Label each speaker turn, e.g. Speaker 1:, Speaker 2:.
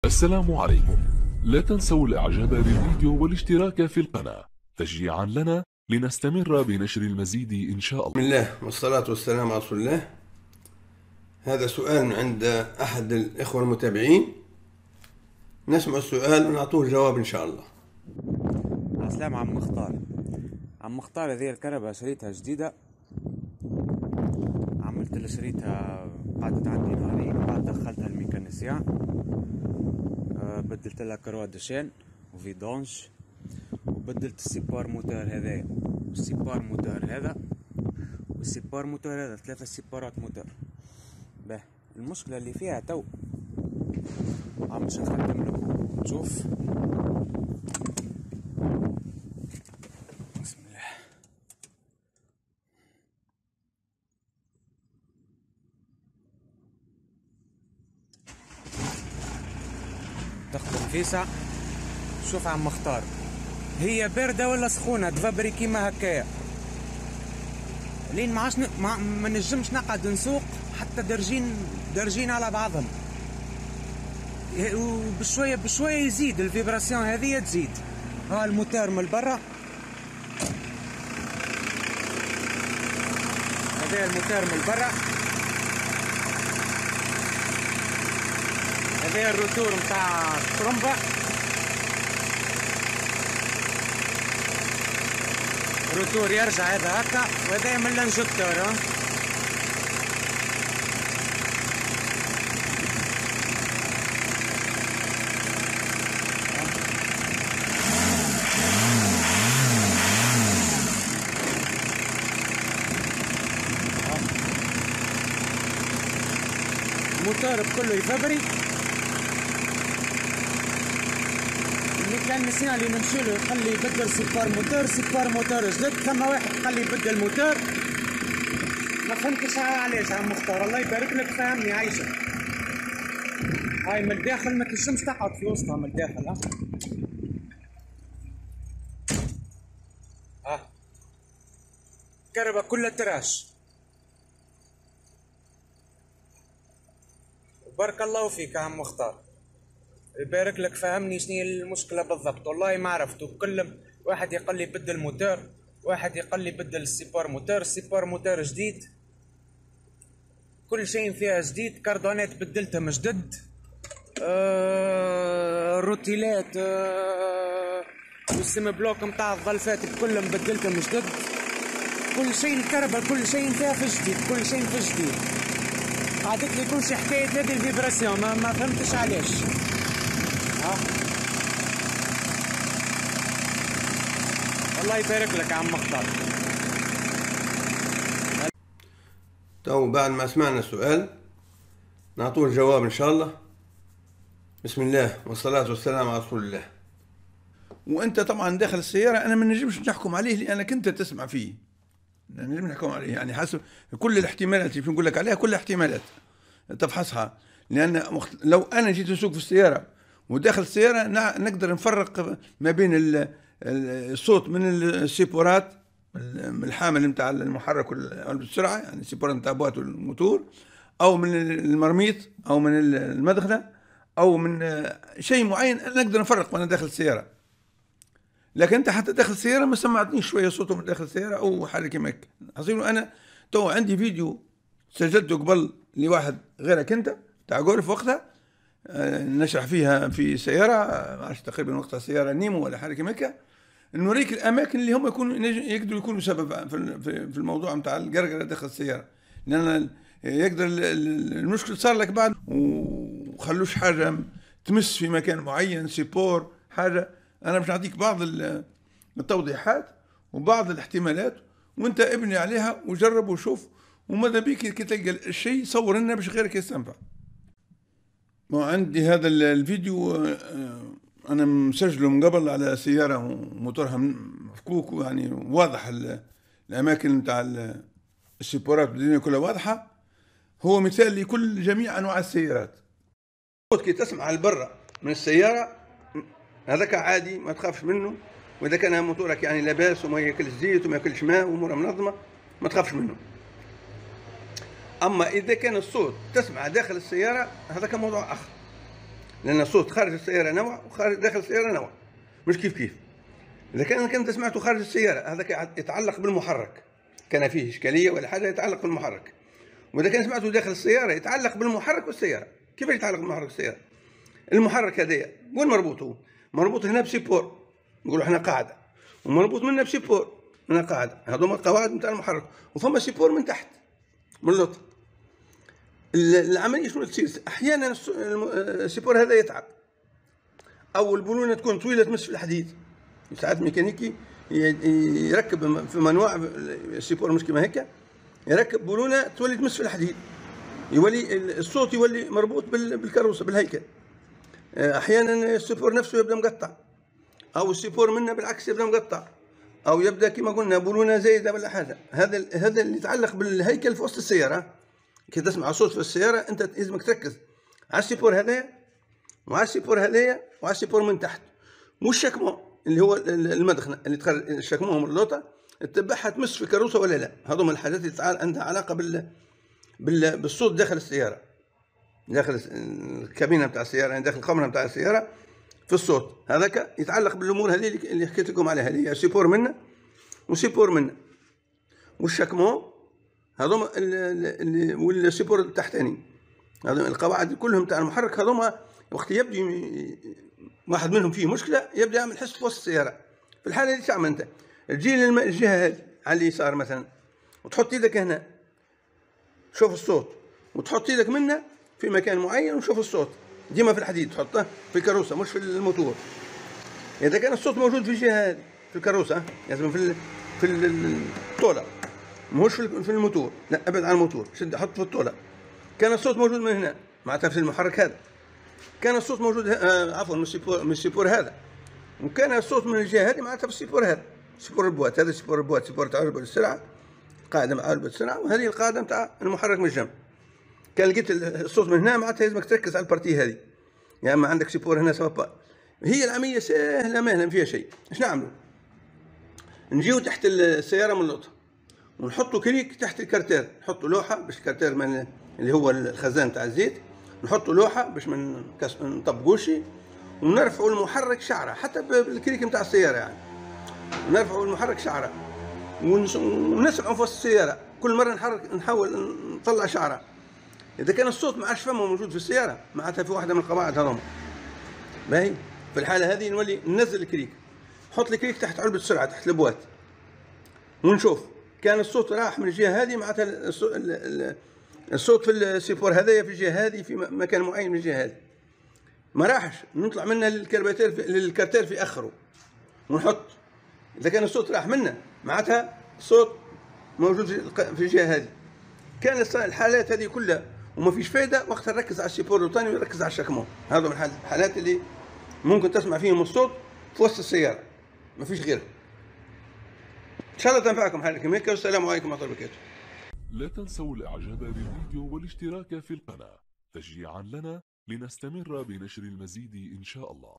Speaker 1: السلام عليكم. لا تنسوا الاعجاب بالفيديو والاشتراك في القناة تشجيعا لنا لنستمر بنشر المزيد ان شاء الله.
Speaker 2: بسم الله والصلاة والسلام على رسول الله. هذا سؤال من عند أحد الإخوة المتابعين، نسمع السؤال ونعطوه الجواب إن شاء الله.
Speaker 3: السلام عم مختار. عم مختار، هذه الكهرباء شريتها جديدة، عملت لها شريتها قعدت عندي نهارين، بعد دخلتها الميكانيسيان، بدلت لها كروات دشان وفيدونج، وبدلت السيبار موتور هذايا والسيبار موتور هذا والسيبار موتور هذا، 3 سيبارات موتور. به المشكلة اللي فيها تو عم باش نخدم لكم تشوف. بسم الله. تخدم فيسع. شوف عم مختار، هي باردة ولا سخونة تفبري كيما هكايا، لين ما نجمش نقعد نسوق حتى درجين على بعضهم، وبشوية بشوية يزيد الفيبراسيون هذه تزيد. ها الموتور من برا، هذا الموتور من برا، هذا الروتور متاع الترومبة، الروتور يرجع هذا هكا، وهذا من الانجكتور. الموتور بكله يفبري. الميكانيسيان اللي نمشيلو يخلي يبدل سيبار موتور جديد، ثم واحد يخلي يبدل موتور. ما فهمتش علاش عم مختار، الله يبارك لك فهمني عايشة. هاي من الداخل ما تنجمش تقعد في وسطها من الداخل. الكهرباء كلها تراش. بارك الله فيك يا عم مختار، يبارك لك فهمني شنو المشكلة بالضبط. والله ما عرفت، وكل واحد يقول لي بدل موتور، واحد يقول لي بدل السيبار موتور جديد، كل شيء فيها جديد. كاردونات بدلتهم جدد، الروتيلات والسم بلوك متاع الظلفات كلهم بدلتهم جدد. كل شيء الكهرباء كل شيء فيها في جديد، كل شيء في جديد. قعدت لي كل شي حكاية هذه الفيبراسيون، ما فهمتش علاش. الله يبارك لك يا عم مختار.
Speaker 2: تو بعد ما سمعنا السؤال نعطوه الجواب إن شاء الله. بسم الله والصلاة والسلام على رسول الله. وأنت طبعا داخل السيارة أنا ما نجمش نحكم عليه لأنك أنت تسمع فيه، نجم نحكم عليه يعني حسب كل الاحتمالات اللي نقول لك عليها، كل احتمالات تفحصها. لأن لو أنا جيت أسوق في السيارة وداخل السيارة نقدر نفرق ما بين الصوت من السيبورات، من الحامل نتاع المحرك والسرعة، يعني السيبورات نتاع بوات والموتور، أو من المرميط، أو من المدخنة، أو من شيء معين نقدر نفرق وأنا داخل السيارة. لكن أنت حتى داخل السيارة ما سمعتنيش شوية صوته من داخل السيارة أو حاجة كيما هيك. حصيله أنا تو عندي فيديو سجلته قبل لواحد غيرك أنت تاع جولف وقتها، نشرح فيها في سيارة، معرفش تقريبا وقتها سيارة نيمو ولا حاجة كيما هيك، نوريك الأماكن اللي هم يقدروا يكونوا سبب في الموضوع نتاع القرقرة داخل السيارة. لأن يقدر المشكل صار لك بعد وخلوش حاجة تمس في مكان معين، سيبور حاجة. أنا باش نعطيك بعض التوضيحات وبعض الاحتمالات، وأنت ابني عليها وجرب وشوف، وماذا بيك كي تلقى الشيء صور لنا باش غيرك يستنفع. عندي هذا الفيديو أنا مسجله من قبل على سيارة وموتورها مفكوك، يعني واضح الأماكن نتاع السيبورات والدنيا كلها واضحة. هو مثال لكل جميع أنواع السيارات. كي تسمع على برا من السيارة هذاك عادي ما تخافش منه، وإذا كان موتورك يعني لاباس وما ياكلش زيت وما ياكلش ماء وأموره منظمة ما تخافش منه. أما إذا كان الصوت تسمع داخل السيارة هذاك موضوع آخر. لان الصوت خارج السياره نوع وخارج داخل السياره نوع، مش كيف كيف. اذا كنت سمعته خارج السياره هذا يتعلق بالمحرك، كان فيه اشكاليه ولا حاجه يتعلق بالمحرك. واذا كان سمعته داخل السياره يتعلق بالمحرك والسياره. كيف يتعلق بالمحرك والسياره؟ المحرك هذايا وين مربوط؟ هو مربوط هنا بسيبور، نقولوا احنا قاعده، ومربوط منا بسيبور هنا قاعده، هذوما القواعد نتاع المحرك، وفما سيبور من تحت من اللوطه. العمليه شنو تصير؟ احيانا السيبور هذا يتعب، او البولونه تكون طويله تمس في الحديد. ساعات ميكانيكي يركب في انواع السيبور مش كما هيك، يركب بولونه تولي تمس في الحديد، يولي الصوت يولي مربوط بالكروسه بالهيكل. احيانا السيبور نفسه يبدا مقطع، او السيبور منه بالعكس يبدا مقطع، او يبدا كما قلنا بولونه زايده ولا حاجه. هذا اللي يتعلق بالهيكل في وسط السياره. كي تسمع صوت في السياره انت لازمك تركز على السيبور هذايا وعلى السيبور هذايا وعلى السيبور من تحت، مش الشكمون اللي هو المدخنه اللي تخرج الشكمون من اللوطه تتبعها تمس في الكروسه ولا لا. هذوما الحاجات اللي عندها علاقه بالصوت داخل السياره، داخل الكابينه بتاع السياره، يعني داخل الخمره بتاع السياره في الصوت. هذاك يتعلق بالامور هذه اللي حكيت لكم عليها، اللي هي سيبور منا وسيبور منا والشكمون هذوما والسيبور التحتاني. هذوما القواعد كلهم تاع المحرك هذوما وقت يبدي واحد منهم فيه مشكله يبدا يعمل حس في وسط السياره. في الحاله اللي تعمل انت تجي للجهه هذه على اليسار مثلا وتحط ايدك هنا شوف الصوت، وتحط ايدك منه في مكان معين وشوف الصوت. ديما في الحديد تحطه في الكروسه مش في الموتور. اذا كان الصوت موجود في الجهه هذه في الكروسه لازم في الطوله مش في الموتور، لا ابعد عن الموتور، شد حط في الطوله. كان الصوت موجود من هنا معناتها في المحرك هذا، كان الصوت موجود عفوا من السيبور هذا، وكان الصوت من الجهه هذه معناتها في السيبور هذا، سيبور البوات. هذا سيبور البوات، سيبور تاع علبه السرعه، قاعده مع علبه السرعه، وهذه القاعده نتاع المحرك من الجنب. كان لقيت الصوت من هنا معناتها لازمك تركز على البارتي هذه، يا اما عندك سيبور هنا سبب. هي العمليه سهله ما فيها شيء. ايش نعملوا؟ نجيو تحت السياره من اللوطه ونحطوا كليك تحت الكارتير، نحطوا لوحه باش الكارتير اللي هو الخزان تاع الزيت، نحطوا لوحه باش ما نطبقوش، ونرفعوا المحرك شعره حتى بالكليك نتاع السياره، يعني نرفعوا المحرك شعره ونسمعوا في وسط السياره. كل مره نحاول نطلع شعره. اذا كان الصوت ما عادش فما موجود في السياره معناتها في واحده من القواعد هذوما. باهي في الحاله هذه نولي ننزل الكليك، نحط الكليك تحت علبه السرعه تحت البوات، ونشوف كان الصوت راح من الجهه هذه معناتها الصوت في السيبور هذايا في الجهه هذه في مكان معين من الجهه هذه، ما راحش نطلع منها للكارتير في اخره ونحط. اذا كان الصوت راح منه معناتها الصوت موجود في الجهه هذه. كان الحالات هذه كلها وما فيش فايده، وقتها نركز على السيبور الثاني ونركز على الشكمون. هذا من الحالات اللي ممكن تسمع فيهم الصوت في وسط السياره، ما فيش غيره. ان شاء الله تنفعكم حالكم هيك، والسلام عليكم ورحمه الله وبركاته.
Speaker 1: لا تنسوا الاعجاب بالفيديو والاشتراك في القناة تشجيعا لنا لنستمر بنشر المزيد ان شاء الله.